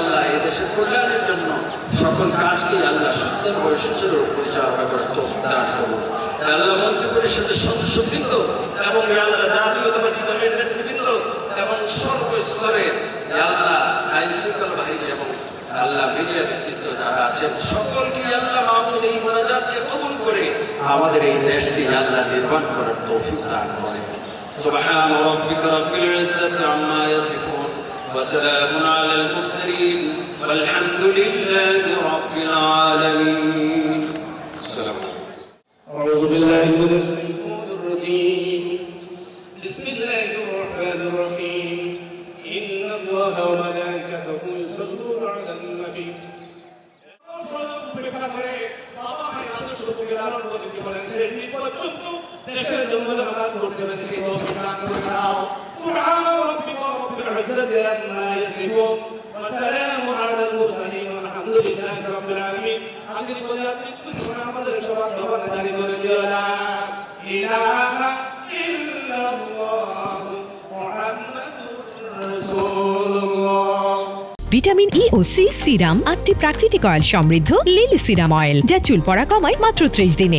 আল্লাহ এই দেশের কল্যাণের জন্য সকল কাজকে আল্লাহ সুন্দরভাবে সুচারু পরিচালনা করে তৌফিক দান করুন। আল্লাহ মন্ত্রী পরিষদের সদস্যবৃন্দ এবং আল্লাহ জাতীয়তাবাদী দলের নেতৃবৃন্দ এবং সর্বস্তরের আল্লাহ আইন শৃঙ্খলা বাহিনী এবং আল্লাহ মিডিয়া ব্যক্তিত্ব যারা আছেন সকলকে আল্লাহ মাহমুদ এই মোনাজাতকে কবুল করে আমাদের এই দেশকে আল্লাহ নির্মাণ করার তৌফিক দান করেন। সুবহান রাব্বিকা রাব্বিল ইজ্জাতি আম্মা ইয়াসিফুন ওয়া সালামুন আলাল মুরসালিন ওয়ালহামদুলিল্লাহি রাব্বিল আলামিন। আসসালামু আলাইকুম। আউযু বিল্লাহি মিনাশ শাইতানির রাজীম। বিসমিল্লাহির রহমানির রহিম। ইন্নাল্লাহা ওয়া মালাইকাতাহু ইউসাল্লুনা আলান নবী। দেশের জন্য কাজ করতে পারে সেই তৌফিক দান করে দাও। সুবহান রাব্বিকা রাব্বিল ইজ্জাতি আম্মা ইয়াসিফুন ওয়া সালামুন আলাল মুরসালিন ওয়ালহামদুলিল্লাহি রাব্বিল আলামিন। আখির করে আপনি আমাদের সবার জবানে জারি করে দিও লা ইলাহা ইল্লাল্লাহ মুহাম্মাদুর রাসূলুল্লাহ। ভিটামিন ই ও সি সিরাম 8টি প্রাকৃতিক অয়েল সমৃদ্ধ লিলি সিরাম অয়েল, যা চুল পড়া কমায় মাত্র 30 দিনে।